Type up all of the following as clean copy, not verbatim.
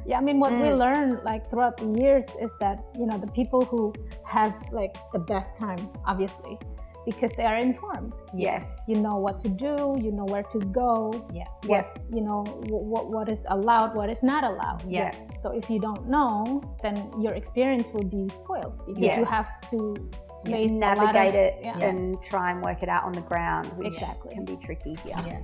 Yeah, I mean, what we learned like throughout the years is that, you know, the people who have like the best time, obviously, because they are informed. Yes. You know what to do, you know where to go. Yeah. You know what is allowed, what is not allowed. Yeah. So if you don't know, then your experience will be spoiled because you have to face navigate it and try and work it out on the ground, which can be tricky here. Yeah.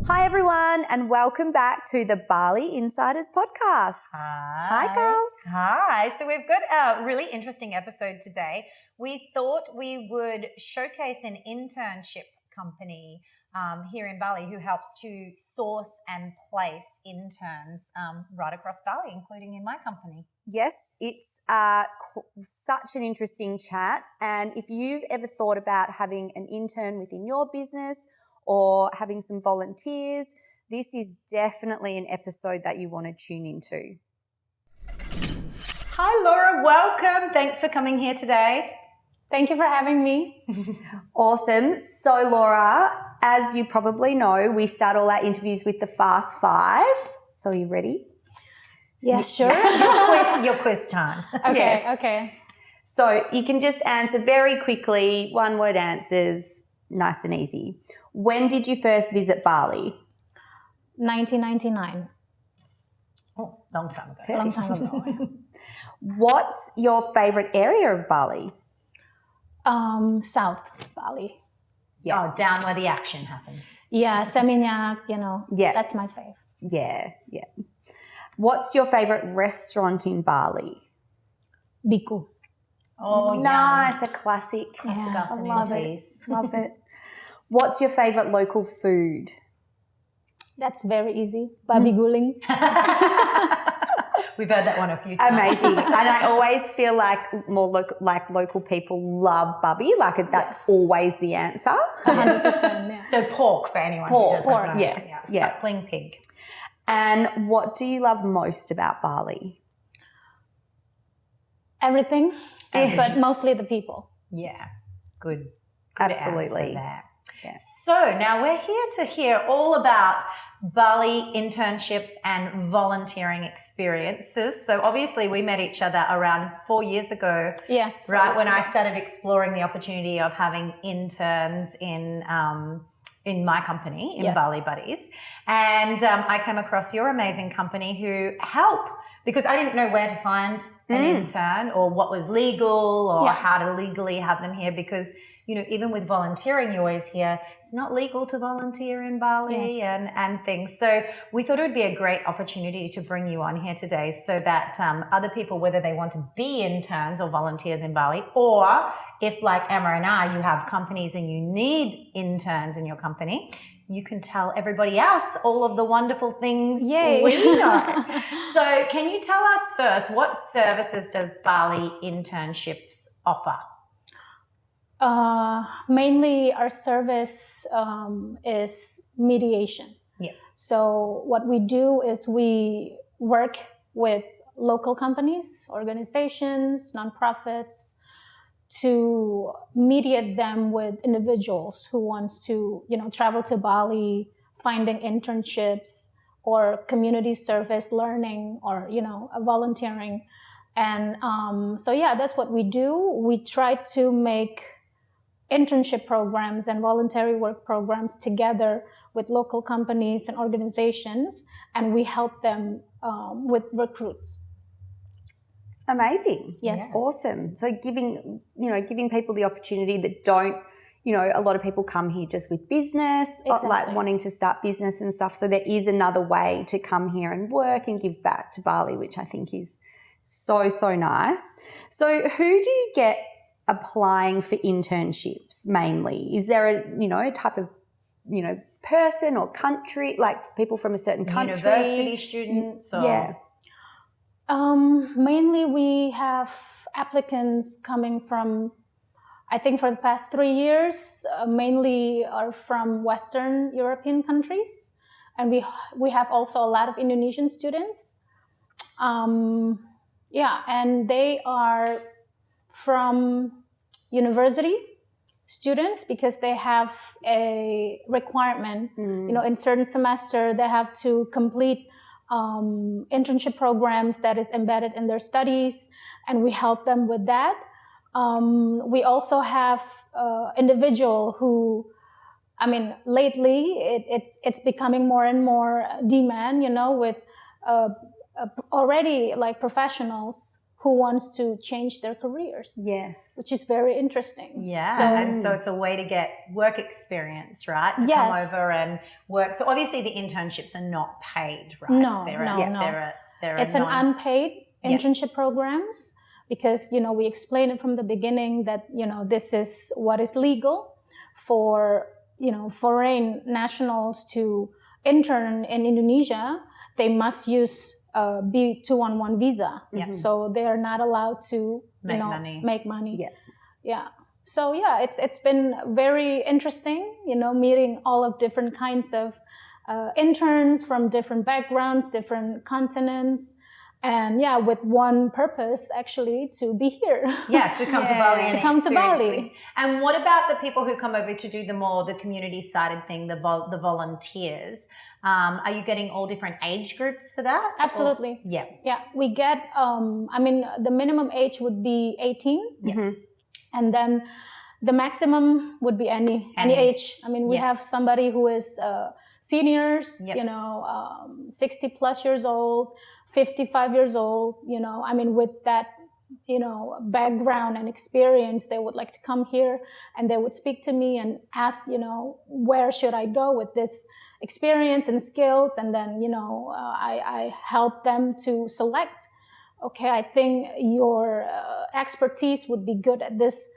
Hi everyone, and welcome back to the Bali Insiders podcast. Hi, girls. Hi. So we've got a really interesting episode today. We thought we would showcase an internship company here in Bali who helps to source and place interns right across Bali, including in my company. Yes, it's such an interesting chat. And if you've ever thought about having an intern within your business or having some volunteers, this is definitely an episode that you want to tune into. Hi, Laura. Welcome. Thanks for coming here today. Thank you for having me. Awesome. So, Laura, as you probably know, we start all our interviews with the Fast Five. So, are you ready? Yeah, sure. Your quiz time. Okay, okay. So, you can just answer very quickly, one-word answers, nice and easy. When did you first visit Bali? 1999. Oh, long time ago. Long time ago. Yeah. What's your favorite area of Bali? South Bali. Yeah. Oh, down where the action happens. Yeah, Seminyak, you know. Yeah. That's my fave. Yeah. What's your favorite restaurant in Bali? Biku. Oh, nice, a classic. Classic afternoon love teas. Love it. What's your favorite local food? That's very easy. Babi guling. We've heard that one a few times. Amazing. And I always feel like local people love babi. Like that's always the answer. 100%, yeah. So pork for anyone who Pork, doesn't know. yes, yeah. Suckling pig. And what do you love most about Bali? Everything, but mostly the people. Yeah. Good Absolutely. answer there. Yeah. So now we're here to hear all about Bali internships and volunteering experiences. So obviously we met each other around 4 years ago. Yes. Right, when I started exploring the opportunity of having interns in my company, in Bali Buddies. And I came across your amazing company who help, because I didn't know where to find an intern or what was legal or how to legally have them here, because you know, even with volunteering, you always hear it's not legal to volunteer in Bali and things. So we thought it would be a great opportunity to bring you on here today so that other people, whether they want to be interns or volunteers in Bali, or if like Emma and I, you have companies and you need interns in your company, you can tell everybody else all of the wonderful things we know. So can you tell us first, what services does Bali Internships offer? Mainly our service is mediation. Yeah. So what we do is we work with local companies, organizations, nonprofits to mediate them with individuals who wants to, you know, travel to Bali, finding internships or community service learning or, you know, volunteering. And so, yeah, that's what we do. We try to make internship programs and voluntary work programs together with local companies and organizations, and we help them with recruits. Amazing. Yes. Yeah. Awesome. So giving people the opportunity that don't, you know, a lot of people come here just with business, like wanting to start business and stuff. So there is another way to come here and work and give back to Bali, which I think is so nice. So who do you get applying for internships mainly? Is there a type of, person or country, like people from a certain country? University students? Or... Yeah. Mainly we have applicants coming from, I think for the past 3 years, mainly are from Western European countries. And we have also a lot of Indonesian students. Yeah, and they are from university students because they have a requirement. In certain semester they have to complete internship programs that is embedded in their studies, and we help them with that. We also have individual who, lately it's becoming more and more demand, with already like professionals who wants to change their careers. Yes. Which is very interesting. Yeah. And so it's a way to get work experience, right? To come over and work. So obviously the internships are not paid, right? No. It's an unpaid internship programs because, we explain it from the beginning that, this is what is legal for, foreign nationals to intern in Indonesia. They must use B211 visa. So they are not allowed to make money. Yeah. So it's been very interesting, meeting all of different kinds of interns from different backgrounds, different continents. And with one purpose actually, to be here. Yeah, to come to Bali and to come to Bali. And what about the people who come over to do the community sided thing, the volunteers? Are you getting all different age groups for that? Absolutely. Yeah. We get, the minimum age would be 18. And then the maximum would be any age. We have somebody who is seniors, 60 plus years old, 55 years old, with that, background and experience, they would like to come here and they would speak to me and ask, where should I go with this experience and skills? And then, I help them to select, okay, I think your expertise would be good at this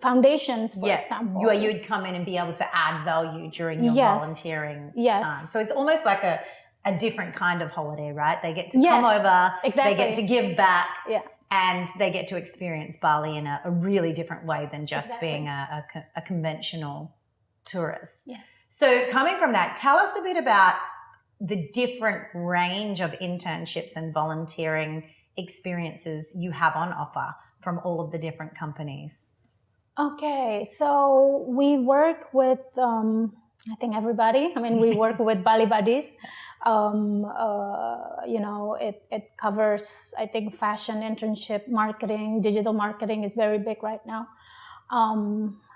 foundations, for example. You'd come in and be able to add value during your volunteering time. So it's almost like a different kind of holiday, right? They get to come over, they get to give back, and they get to experience Bali in a really different way than just being a conventional tourist. Yes. So coming from that, tell us a bit about the different range of internships and volunteering experiences you have on offer from all of the different companies. Okay, so we work with, I think everybody. We work with Bali Buddies. It covers, I think, fashion, internship, marketing, digital marketing is very big right now.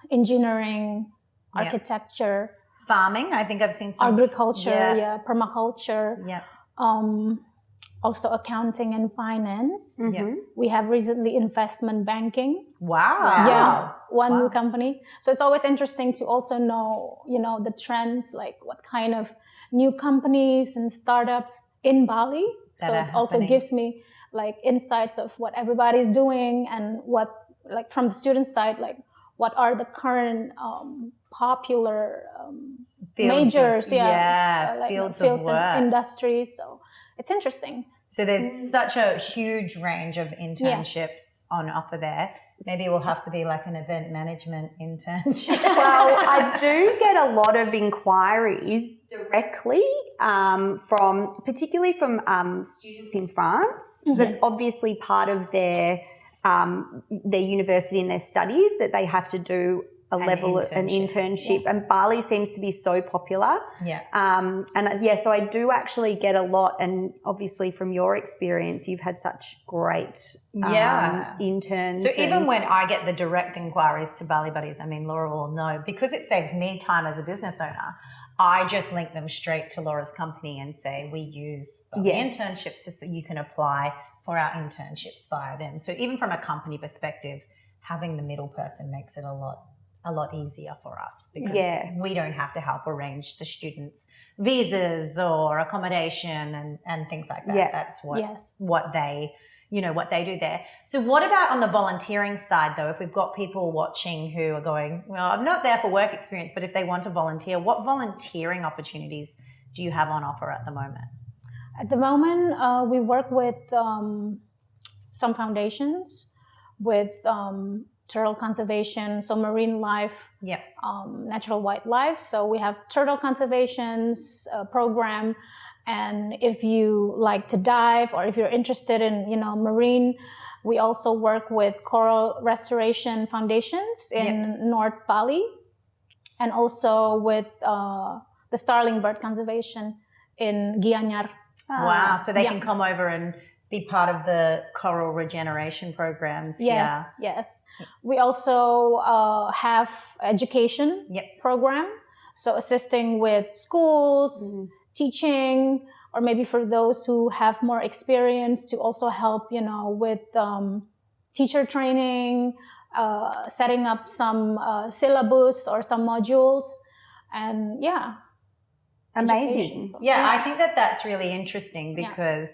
Engineering, architecture. Farming, I think I've seen some. Agriculture, permaculture. Yeah. Also accounting and finance. We have recently investment banking. Wow. One new company. So it's always interesting to also know, the trends, like what kind of new companies and startups in Bali. So it also gives me like insights of what everybody's doing and what, like from the student side, like what are the current popular majors, fields of work. And industries. So it's interesting. So there's such a huge range of internships on offer there. Maybe we'll have to be like an event management internship. Well, I do get a lot of inquiries directly particularly from students in France. That's obviously part of their university and their studies, that they have to do an internship. And Bali seems to be so popular. So I do actually get a lot, and obviously from your experience, you've had such great interns. So even when I get the direct inquiries to Bali Buddies, Laura will know, because it saves me time as a business owner, I just link them straight to Laura's company and say, we use Bali internships so you can apply for our internships via them. So even from a company perspective, having the middle person makes it a lot easier for us, because we don't have to help arrange the students' visas or accommodation and things like that. That's what they do there. So what about on the volunteering side though? If we've got people watching who are going, well, I'm not there for work experience, but if they want to volunteer, what volunteering opportunities do you have on offer at the moment? At the moment, we work with some foundations, with turtle conservation, so marine life, natural wildlife. So we have turtle conservations program, And if you like to dive, or if you're interested in, marine, we also work with coral restoration foundations in North Bali, and also with the starling bird conservation in Gianyar. Wow, so they can come over and be part of the coral regeneration programs. Yes. We also have education program, so assisting with schools, teaching, or maybe for those who have more experience to also help, with teacher training, setting up some syllabus or some modules, and amazing. I think that's really interesting because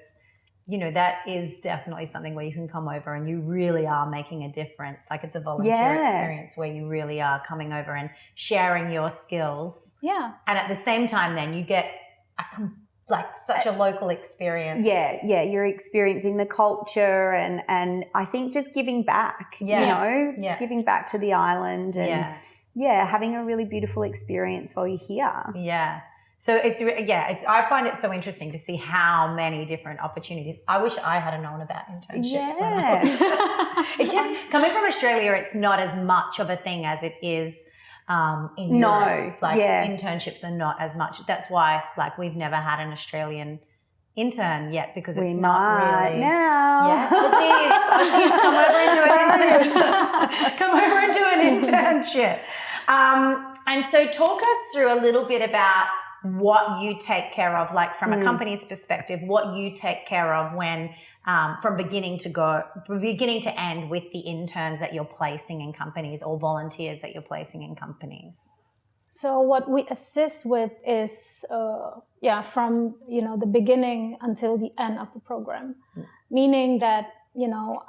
that is definitely something where you can come over and you really are making a difference. Like, it's a volunteer experience where you really are coming over and sharing your skills. Yeah. And at the same time, then you get such a local experience. Yeah. You're experiencing the culture and I think just giving back, giving back to the island and having a really beautiful experience while you're here. Yeah. So I find it so interesting to see how many different opportunities. I wish I had known about internships. It just, coming from Australia, it's not as much of a thing as it is in Europe. Internships are not as much. That's why we've never had an Australian intern yet, because it's not really now. Yeah, Aussies, come over and do an internship. And so talk us through a little bit about what you take care of, from a company's perspective, what you take care of when from beginning to end with the interns that you're placing in companies or volunteers that you're placing in companies. So what we assist with is from the beginning until the end of the program, meaning that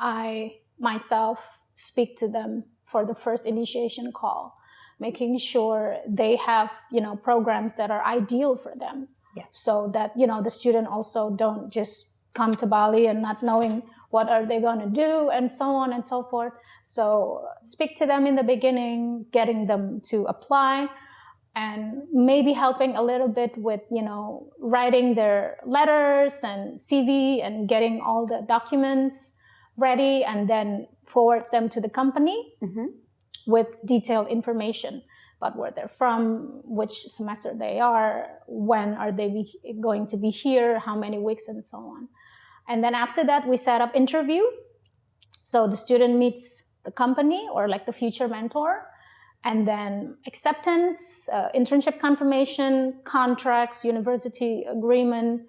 I myself speak to them for the first initiation call, making sure they have, programs that are ideal for them. Yeah. So that, the student also don't just come to Bali and not knowing what are they going to do and so on and so forth. So speak to them in the beginning, getting them to apply, and maybe helping a little bit with, writing their letters and CV and getting all the documents ready, and then forward them to the company. With detailed information about where they're from, which semester they are, when are they going to be here, how many weeks, and so on. And then after that, we set up interview. So the student meets the company or the future mentor, and then acceptance, internship confirmation, contracts, university agreement,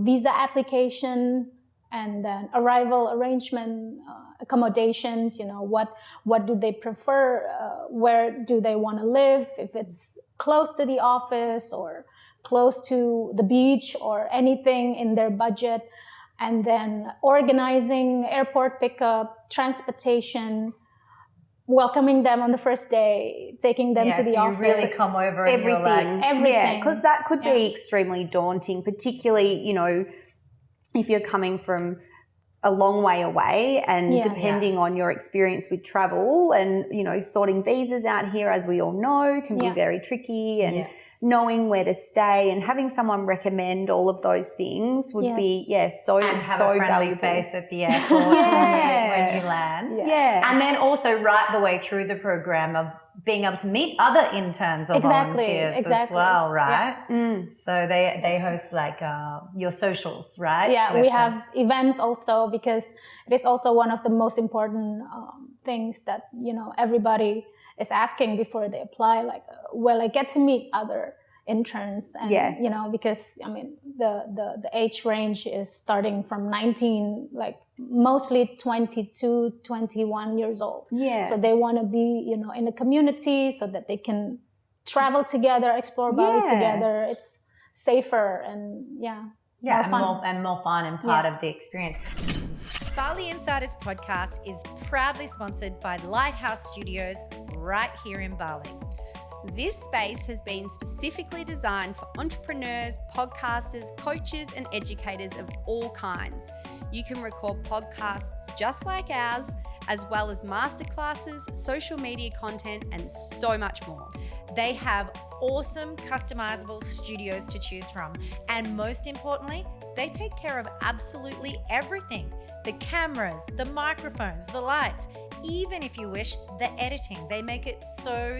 visa application, and then arrival arrangement, accommodations, what do they prefer, where do they want to live, if it's close to the office or close to the beach or anything in their budget, and then organizing airport pickup, transportation, welcoming them on the first day, taking them to the office. You really come over and everything. Yeah, because that could be extremely daunting, particularly, if you're coming from a long way away and depending on your experience with travel and, sorting visas out here, as we all know, can be very tricky, and knowing where to stay and having someone recommend all of those things would be, so and have so a friendly valuable. face at the airport when you land. Yeah. And then also right the way through the program of being able to meet other interns or volunteers as well, right? Yeah. So they host your socials, right? Yeah, we have events also, because it is also one of the most important things that, everybody is asking before they apply, will I get to meet other interns? And, because, the age range is starting from 19, mostly 22, 21 years old. Yeah. So they want to be, in a community so that they can travel together, explore Bali together. It's safer and more fun and part of the experience. Bali Insiders podcast is proudly sponsored by Lighthouse Studios right here in Bali. This space has been specifically designed for entrepreneurs, podcasters, coaches, and educators of all kinds. You can record podcasts just like ours, as well as masterclasses, social media content, and so much more. They have awesome customizable studios to choose from. And most importantly, they take care of absolutely everything. The cameras, the microphones, the lights, even if you wish, the editing. They make it so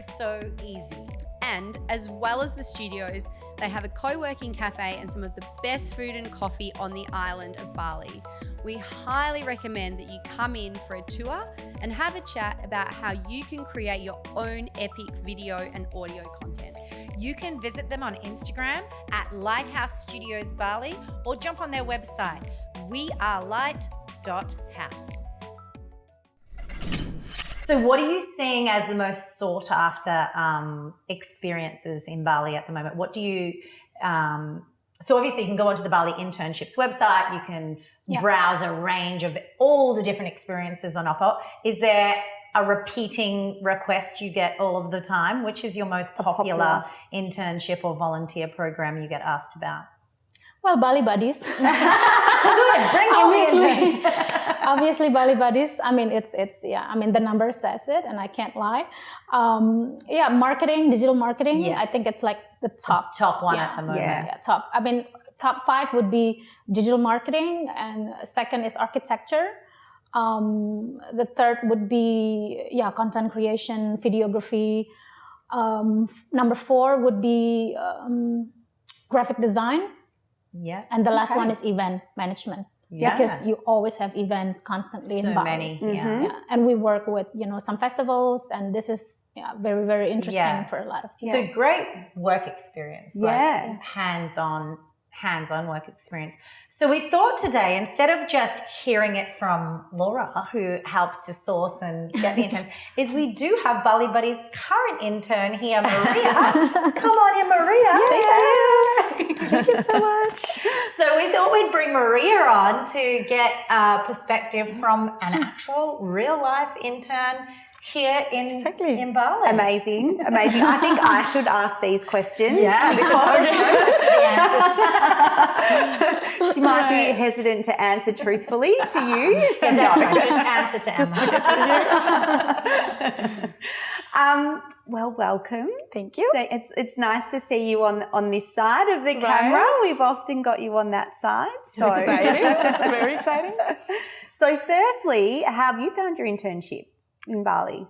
easy. And as well as the studios, they have a co-working cafe and some of the best food and coffee on the island of Bali. We highly recommend that you come in for a tour and have a chat about how you can create your own epic video and audio content. You can visit them on Instagram at Lighthouse Studios Bali or jump on their website, wearelight.house. So what are you seeing as the most sought after experiences in Bali at the moment? What do you, so obviously you can go onto the Bali Internships website, you can browse a range of all the different experiences on offer. Is there a repeating request you get all of the time? Which is your most popular internship or volunteer program you get asked about? Well, Bali Buddies. Good, bring all the interns. Obviously, Bali Buddies. I mean, it's I mean, the number says it, and I can't lie. Marketing, digital marketing. Yeah. I think it's like the top one at the moment. Yeah, top. I mean, top 5 would be digital marketing, and second is architecture. The third would be content creation, videography. Number 4 would be graphic design. Yeah. And the last one is event management. Yeah. Because you always have events constantly in Bali. So many. Yeah. And we work with, some festivals, and this is very, very interesting for a lot of people. So great work experience. Like hands-on work experience. So we thought today, instead of just hearing it from Laura, who helps to source and get the interns, is we do have Bali Buddies' current intern here, Maria. Come on in, Maria. Thank you so much. So we thought we'd bring Maria on to get perspective from an actual real-life intern here in Bali. Amazing. I think I should ask these questions. Yeah, because she might be hesitant to answer truthfully to you. Yeah, that's right. Just answer to Emma. Well, welcome. Thank you. It's nice to see you on this side of the camera. We've often got you on that side. So exciting. Very exciting. So firstly, how have you found your internship in Bali?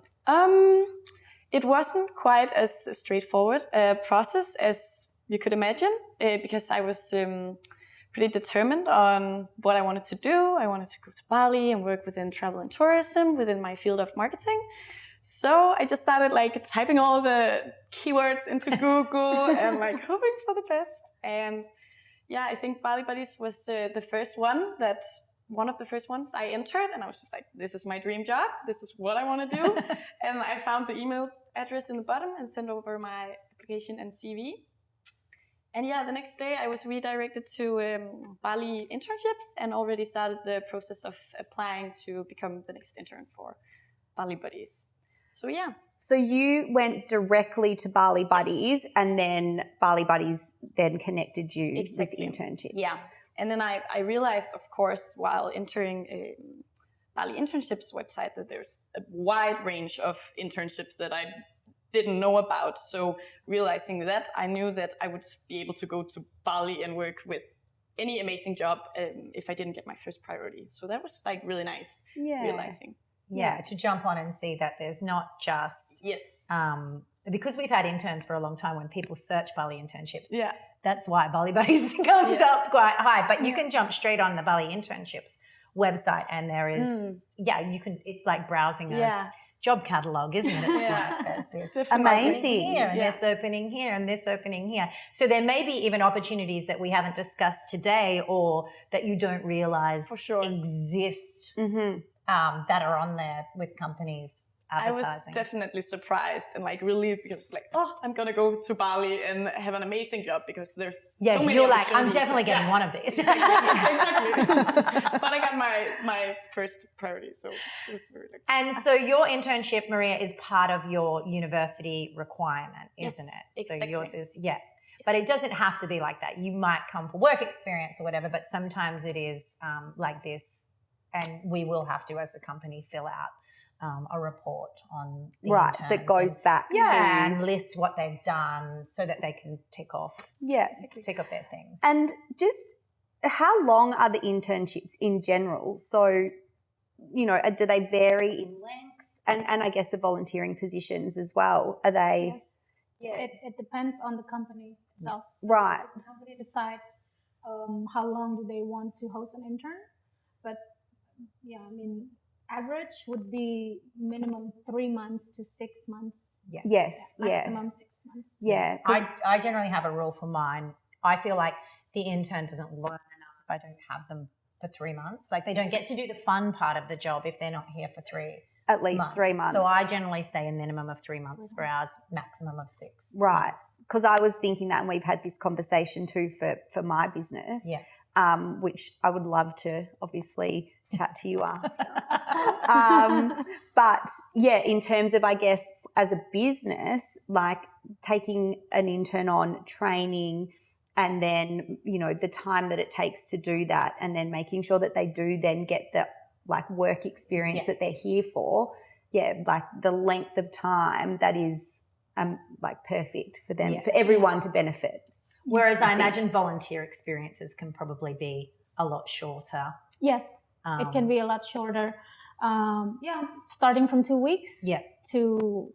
It wasn't quite as straightforward a process as you could imagine, because I was pretty determined on what I wanted to do. I wanted to go to Bali and work within travel and tourism within my field of marketing. So I just started typing all the keywords into Google and hoping for the best. And I think Bali Buddies was one of the first ones I entered, and I was just like, this is my dream job. This is what I want to do. And I found the email address in the bottom and sent over my application and CV. And the next day I was redirected to Bali Internships and already started the process of applying to become the next intern for Bali Buddies. So you went directly to Bali Buddies, and then Bali Buddies then connected you with internships. Yeah. And then I realized, of course, while entering Bali Internships website, that there's a wide range of internships that I didn't know about. So realizing that, I knew that I would be able to go to Bali and work with any amazing job if I didn't get my first priority. So that was really nice realizing. Yeah, to jump on and see that there's not just because we've had interns for a long time. When people search Bali internships, that's why Bali Buddies comes up quite high. But you can jump straight on the Bali Internships website, and there is you can. It's like browsing a job catalog, isn't it? It's like there's this amazing here, and this opening here, and this opening here. So there may be even opportunities that we haven't discussed today, or that you don't realize exist. That are on there with companies advertising? I was definitely surprised and like relieved because like, oh, I'm gonna go to Bali and have an amazing job because there's so many you're like, I'm opportunities. definitely getting one of these. Exactly. But I got my first priority, so it was very like. And so your internship, Maria, is part of your university requirement, isn't it? Exactly. So yours is, But it doesn't have to be like that. You might come for work experience or whatever, but sometimes it is like this, and we will have to, as a company, fill out a report on the interns that goes back to and list what they've done so that they can tick off their things. And just how long are the internships in general? So, you know, do they vary in length? And I guess the volunteering positions as well. Are they? Yes. Yeah. It depends on the company itself. So right. The company decides how long do they want to host an intern. But yeah, I mean, average would be minimum 3 months to 6 months. Yeah. Yes. Maximum 6 months. Yeah. I generally have a rule for mine. I feel like the intern doesn't learn enough if I don't have them for 3 months. Like they don't get to do the fun part of the job if they're not here for at least 3 months. So I generally say a minimum of 3 months for ours, maximum of 6. Right. Because I was thinking that, and we've had this conversation too for my business. Yeah. Which I would love to obviously chat to you after. But yeah, in terms of, I guess, as a business, like taking an intern on, training, and then, you know, the time that it takes to do that, and then making sure that they do then get the like work experience that they're here for. Yeah, like the length of time that is like perfect for them, for everyone to benefit. Whereas I imagine volunteer experiences can probably be a lot shorter. Yes, it can be a lot shorter. Starting from 2 weeks to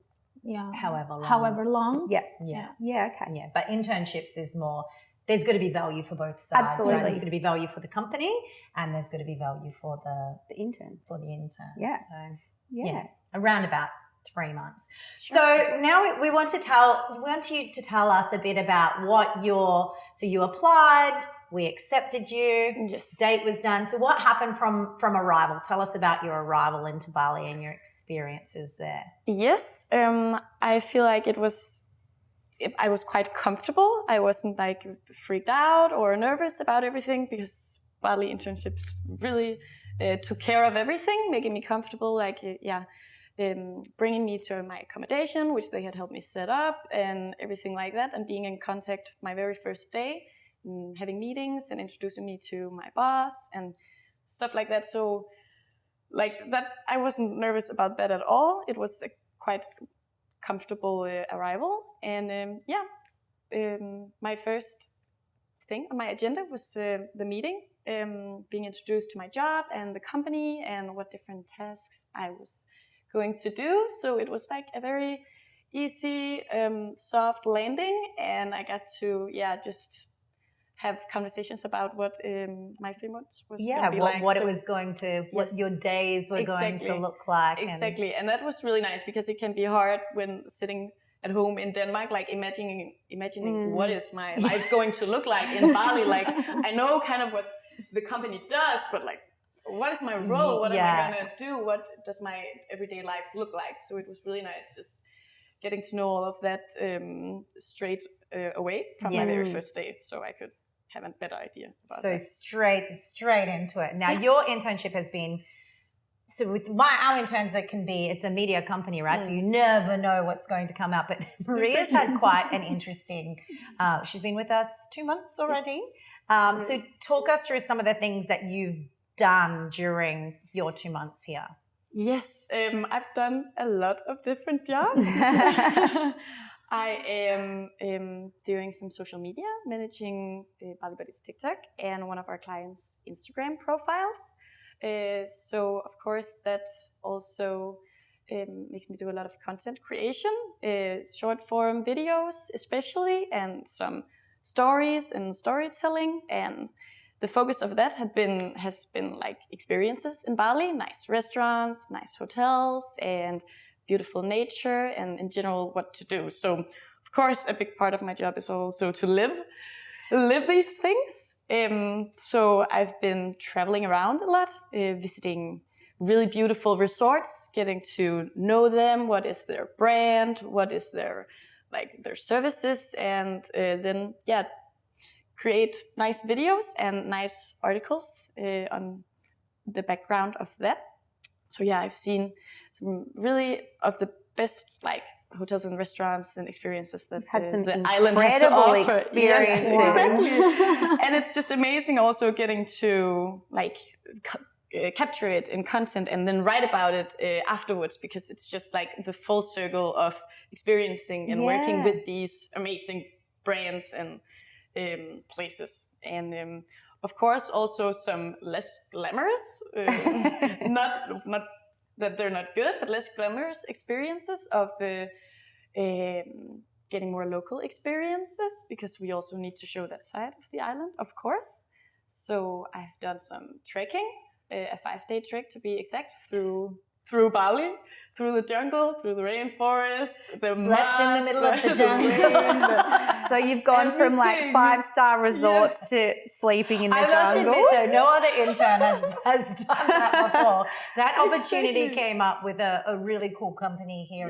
however long. Yeah. Okay. Yeah, but internships is more. There's got to be value for both sides. Absolutely. Right? There's got to be value for the company, and there's got to be value for the intern. For the intern. Yeah. So, around about 3 months. Sure. So now we want you to tell us a bit about what so you applied, we accepted you, date was done. So what happened from arrival? Tell us about your arrival into Bali and your experiences there. Yes, I feel like I was quite comfortable. I wasn't like freaked out or nervous about everything because Bali Internships really took care of everything, making me comfortable, bringing me to my accommodation, which they had helped me set up and everything like that, and being in contact my very first day, having meetings and introducing me to my boss and stuff like that. So like that, I wasn't nervous about that at all. It was a quite comfortable arrival. And my first thing on my agenda was the meeting, being introduced to my job and the company and what different tasks I was going to do. So it was like a very easy, soft landing, and I got to just have conversations about what my 3 months was going to be like. What it was going to, what your days were going to look like. Exactly, and that was really nice because it can be hard when sitting at home in Denmark, like imagining what is my life going to look like in Bali. Like I know kind of what the company does, but like what is my role? What am I going to do? What does my everyday life look like? So it was really nice just getting to know all of that straight away from my very first day, so I could have a better idea about that. So straight into it. Now your internship has been, so with our interns, it's a media company, right? So you never know what's going to come out. But Maria's had quite an interesting, she's been with us 2 months already. So talk us through some of the things that you've done during your 2 months here. Yes, I've done a lot of different jobs. I am doing some social media, managing Bali Buddies TikTok and one of our clients' Instagram profiles. So, of course, that also makes me do a lot of content creation, short form videos especially, and some stories and storytelling. And the focus of that has been like experiences in Bali, nice restaurants, nice hotels, and beautiful nature, and in general what to do. So of course a big part of my job is also to live these things. So I've been traveling around a lot, visiting really beautiful resorts, getting to know them, what is their brand, what is their services, and then create nice videos and nice articles on the background of that. So I've seen some really of the best hotels and restaurants and experiences that had some the island has to incredible offer. experiences. Yes, exactly. And it's just amazing also getting to capture it in content and then write about it afterwards, because it's just the full circle of experiencing and working with these amazing brands and places. And of course also some less glamorous, not that they're not good, but less glamorous experiences of getting more local experiences, because we also need to show that side of the island, of course. So I've done some trekking, a 5-day trek to be exact, through Bali, through the jungle, through the rainforest, slept in the middle of the jungle. So you've gone from 5-star resorts to sleeping in the jungle. I must admit though, no other intern has done that before. That opportunity came up with a really cool company here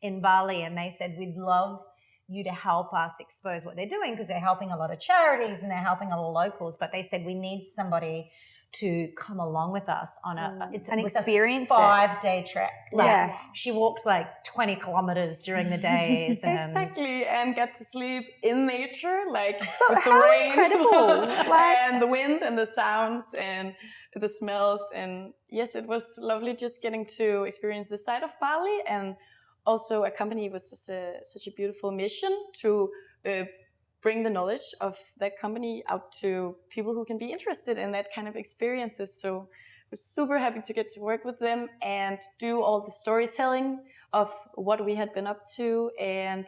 in Bali, and they said, we'd love you to help us expose what they're doing, because they're helping a lot of charities and they're helping a lot of locals. But they said, we need somebody to come along with us on an experience, a 5-day trek. She walks 20 kilometers during the days. And exactly, and get to sleep in nature, with the rain, incredible. And the wind and the sounds and the smells. And yes, it was lovely just getting to experience the side of Bali, and also accompany with such a beautiful mission to bring the knowledge of that company out to people who can be interested in that kind of experiences. So we're super happy to get to work with them and do all the storytelling of what we had been up to and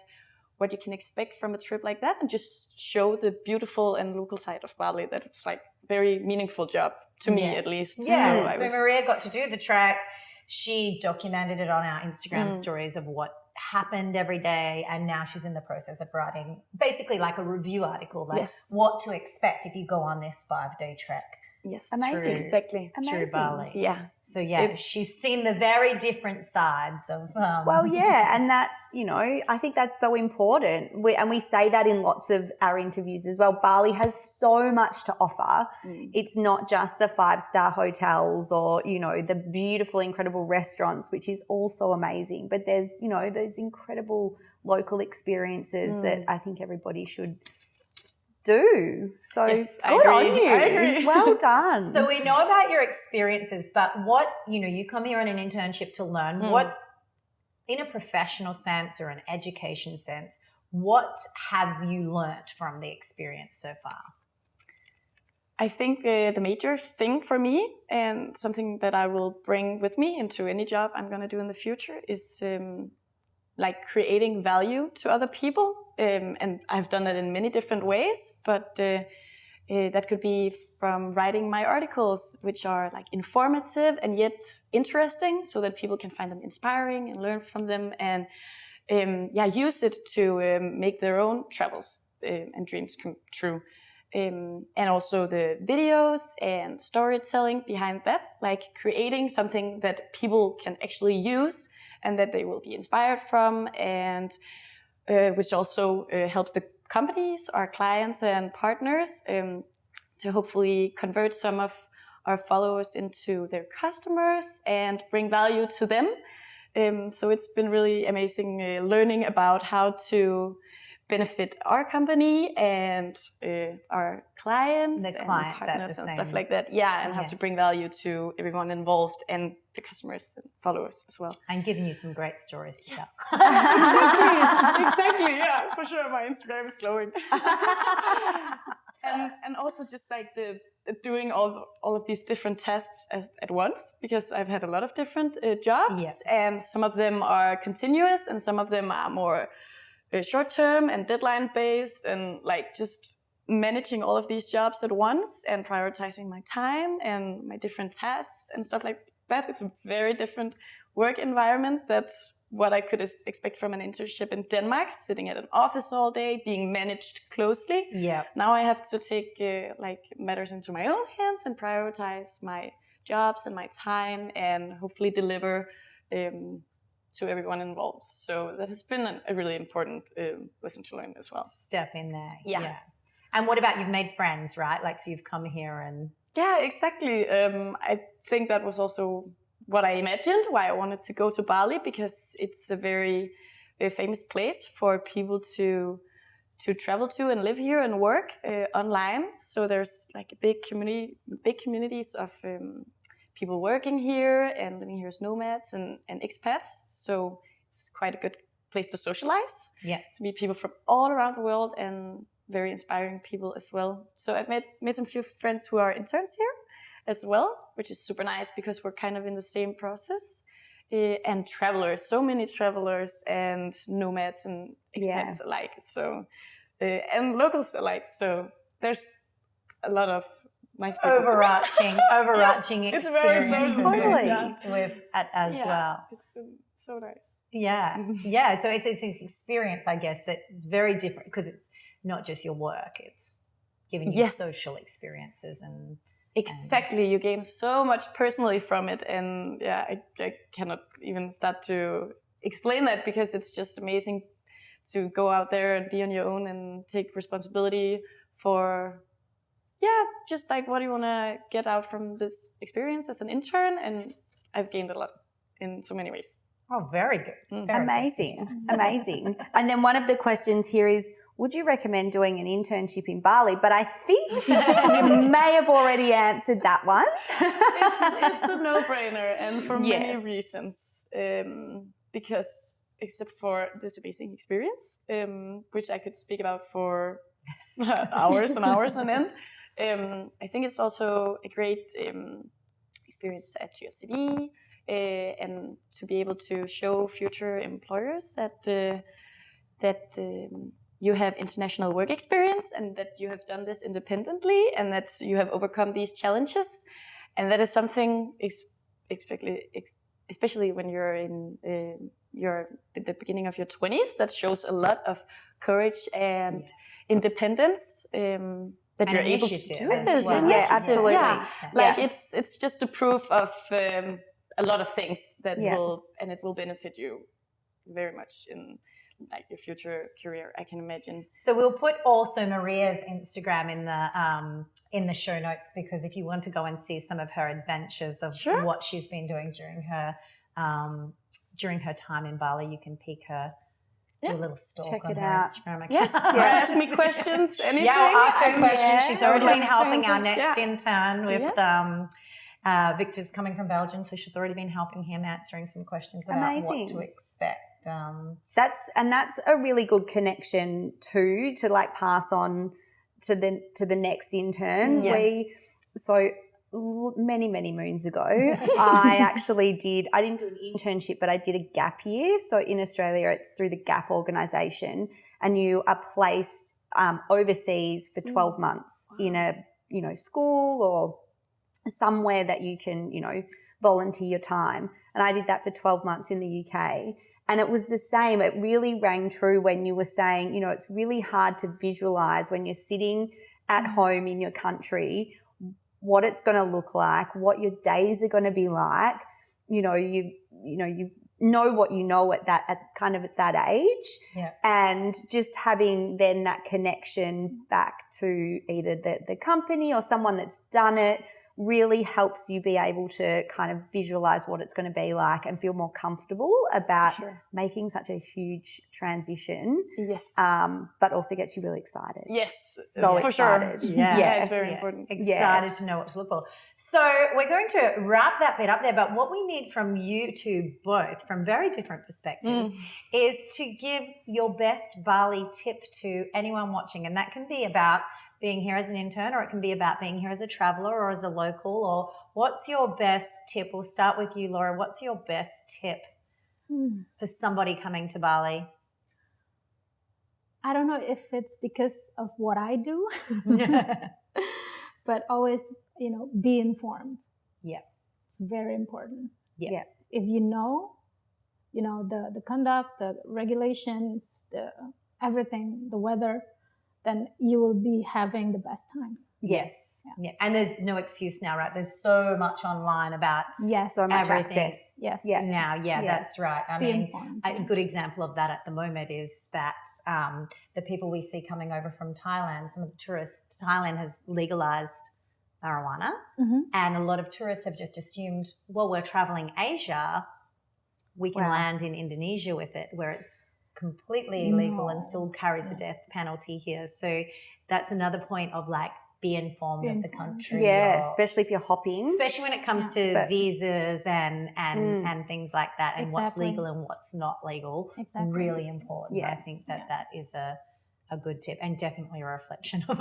what you can expect from a trip like that, and just show the beautiful and local side of Bali. That was very meaningful job to me, at least. Yeah. So Maria got to do the trek. She documented it on our Instagram stories of what happened every day, and now she's in the process of writing basically a review article, what to expect if you go on this 5-day trek. Yes, amazing. Exactly. Through Bali. Yeah. So she's seen the very different sides of. And that's I think that's so important. We say that in lots of our interviews as well. Bali has so much to offer. It's not just the 5-star hotels or the beautiful, incredible restaurants, which is also amazing. But there's those incredible local experiences that I think everybody should do. So good on you. I agree. Well done. So we know about your experiences, but what, you come here on an internship to learn, what, in a professional sense or an education sense, what have you learnt from the experience so far? I think the major thing for me, and something that I will bring with me into any job I'm going to do in the future, is creating value to other people. And I've done that in many different ways, but that could be from writing my articles, which are informative and yet interesting, so that people can find them inspiring and learn from them, and use it to make their own travels and dreams come true. And also the videos and storytelling behind that, creating something that people can actually use and that they will be inspired from, and which also helps the companies, our clients and partners, to hopefully convert some of our followers into their customers and bring value to them. So it's been really amazing learning about how to benefit our company and our clients and partners and stuff like that. And how to bring value to everyone involved and the customers and followers as well. And giving you some great stories to tell. Exactly. Yeah, for sure. My Instagram is glowing. and also just the doing all of these different tasks at once, because I've had a lot of different jobs, and some of them are continuous and some of them are more short-term and deadline-based, and just managing all of these jobs at once and prioritizing my time and my different tasks and stuff like that. It's a very different work environment. That's what I could expect from an internship in Denmark, sitting at an office all day, being managed closely. Yeah. Now I have to take matters into my own hands and prioritize my jobs and my time, and hopefully deliver to everyone involved. So that has been a really important lesson to learn as well. Step in there. Yeah. And what about, you've made friends, right? Like, so you've come here and... Yeah, exactly. I think that was also what I imagined, why I wanted to go to Bali, because it's a very, very famous place for people to travel to and live here and work online. So there's like a big communities of people working here and living here as nomads and expats. So it's quite a good place to socialize. Yeah. To meet people from all around the world, and very inspiring people as well. So I've made some few friends who are interns here as well, which is super nice because we're kind of in the same process. And travelers, so many travelers and nomads and expats alike. So and locals alike. So there's a lot of nice people overarching yes, experience with as yeah, well. It's been so nice. Yeah. So it's an experience, I guess, that's very different because it's not just your work; it's giving you social experiences and. Exactly, you gain so much personally from it, and I cannot even start to explain that because it's just amazing to go out there and be on your own and take responsibility for just like what you want to get out from this experience as an intern, and I've gained a lot in so many ways. Oh, very good. Very amazing. And then one of the questions here is, would you recommend doing an internship in Bali? But I think you may have already answered that one. It's a no-brainer, and for many reasons. Because except for this amazing experience, which I could speak about for hours and hours on end, I think it's also a great experience to add to your CV, and to be able to show future employers that you have international work experience and that you have done this independently and that you have overcome these challenges. And that is something, especially when you're in the beginning of your 20s, that shows a lot of courage and independence, that you're able to do this. Well. Yeah, absolutely. Like it's just a proof of a lot of things that will benefit you very much in like your future career, I can imagine. So we'll put also Maria's Instagram in the show notes, because if you want to go and see some of her adventures of what she's been doing during her time in Bali, you can peek her. Do a little stalk Check on it her out. Instagram. Yes, ask me questions, anything. Yeah, I'll ask her questions. She's already been helping our something. next intern with Victor's coming from Belgium, so she's already been helping him answering some questions about what to expect. That's a really good connection too, to like pass on to the next intern. Many moons ago, I didn't do an internship, but I did a gap year. So in Australia, it's through the GAP organisation, and you are placed overseas for 12 months in a school or somewhere that you can volunteer your time. And I did that for 12 months in the UK. And it was the same. It really rang true when you were saying, it's really hard to visualize when you're sitting at home in your country, what it's going to look like, what your days are going to be like. You know what you know at that age, and just having then that connection back to either the company or someone that's done it really helps you be able to kind of visualize what it's going to be like and feel more comfortable about making such a huge transition. Yes. But also gets you really excited. Yes. So for excited. Sure. Yeah. It's very important. Excited to know what to look for. So we're going to wrap that bit up there, but what we need from you two both, from very different perspectives, is to give your best Bali tip to anyone watching. And that can be about being here as an intern, or it can be about being here as a traveler or as a local. Or what's your best tip? We'll start with you, Laura. What's your best tip for somebody coming to Bali? I don't know if it's because of what I do, but always, be informed. Yeah. It's very important. Yeah. If you know the conduct, the regulations, everything, the weather, then you will be having the best time. Yes. Yeah. And there's no excuse now, right? There's so much online about So much everything. access. Yes. Now, that's right. I mean, a good example of that at the moment is that the people we see coming over from Thailand, some of the tourists, Thailand has legalized marijuana, and a lot of tourists have just assumed, well, we're traveling Asia, we can land in Indonesia with it, where it's completely illegal and still carries a death penalty here. So that's another point of like, be informed of the country. Yeah, especially if you're hopping. Especially when it comes to visas and things like that, and what's legal and what's not legal. Really important. I think that is a good tip, and definitely a reflection of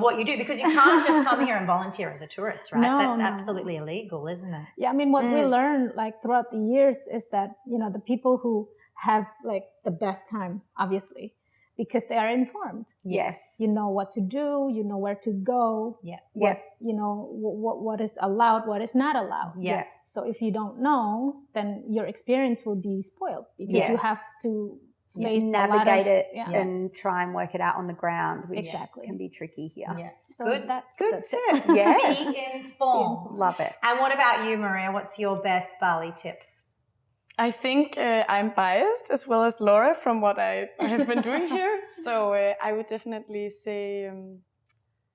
what you do, because you can't just come here and volunteer as a tourist, right? That's absolutely illegal, isn't it? Yeah, I mean, what we learned like throughout the years is that, you know, the people who have like the best time, obviously, because they are informed. Yes. You know what to do, you know where to go. You know, what is allowed, what is not allowed. So if you don't know, then your experience will be spoiled, because you have to navigate it and try and work it out on the ground, which can be tricky here. So good tip. tip. Yes. Be informed. Love it. And what about you, Maria? What's your best Bali tip? I think I'm biased as well as Laura from what I have been doing here. So I would definitely say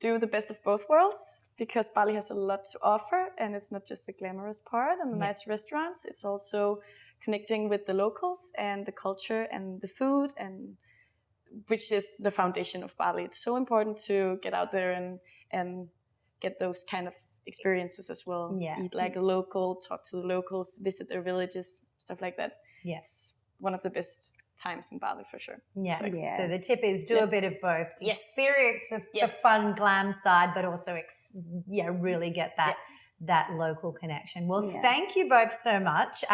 do the best of both worlds, because Bali has a lot to offer, and it's not just the glamorous part and the nice restaurants. It's also connecting with the locals and the culture and the food, and which is the foundation of Bali. It's so important to get out there and get those kind of experiences as well. Eat like a local, talk to the locals, visit their villages, stuff like that. Yes. One of the best times in Bali for sure. So the tip is do a bit of both. Experience the fun glam side, but also really get that local connection. Well, thank you both so much.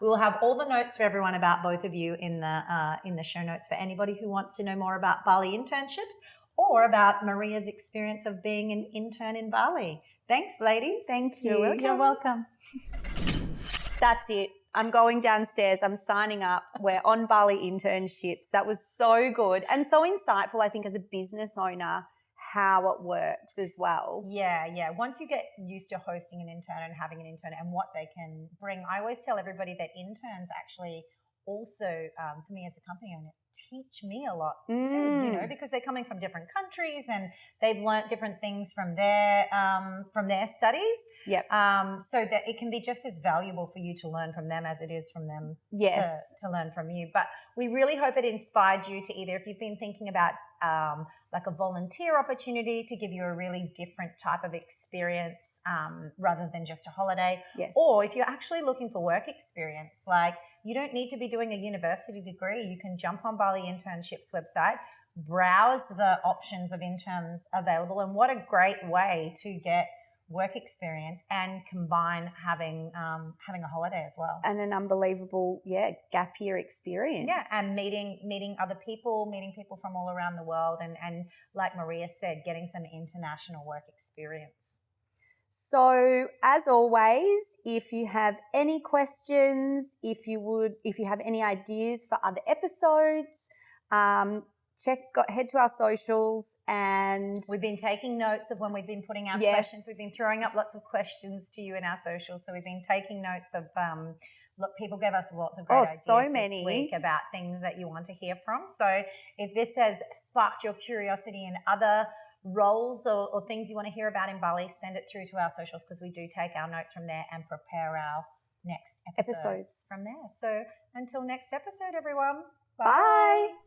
We will have all the notes for everyone about both of you in the show notes for anybody who wants to know more about Bali internships or about Maria's experience of being an intern in Bali. Thanks, ladies. Thank you. You're welcome. That's it. I'm going downstairs. I'm signing up. We're on Bali Internships. That was so good and so insightful, I think, as a business owner, how it works as well. Yeah. Once you get used to hosting an intern and having an intern and what they can bring, I always tell everybody that interns actually also, for me as a company owner, teach me a lot too, you know, because they're coming from different countries and they've learnt different things from their studies. So that it can be just as valuable for you to learn from them as it is from them to learn from you. But we really hope it inspired you to either, if you've been thinking about like a volunteer opportunity to give you a really different type of experience rather than just a holiday, or if you're actually looking for work experience, like you don't need to be doing a university degree. You can jump on Bali Internships website, browse the options of interns available, and what a great way to get work experience and combine having a holiday as well, and an unbelievable gap year experience. And meeting other people, meeting people from all around the world, and like Maria said, getting some international work experience. So as always, if you have any questions, if you have any ideas for other episodes, head to our socials, and we've been taking notes of when we've been putting out questions. We've been throwing up lots of questions to you in our socials. So we've been taking notes of people gave us lots of great ideas this week about things that you want to hear from. So if this has sparked your curiosity in other roles or things you want to hear about in Bali, send it through to our socials, because we do take our notes from there and prepare our next episodes from there. So until next episode, everyone. Bye.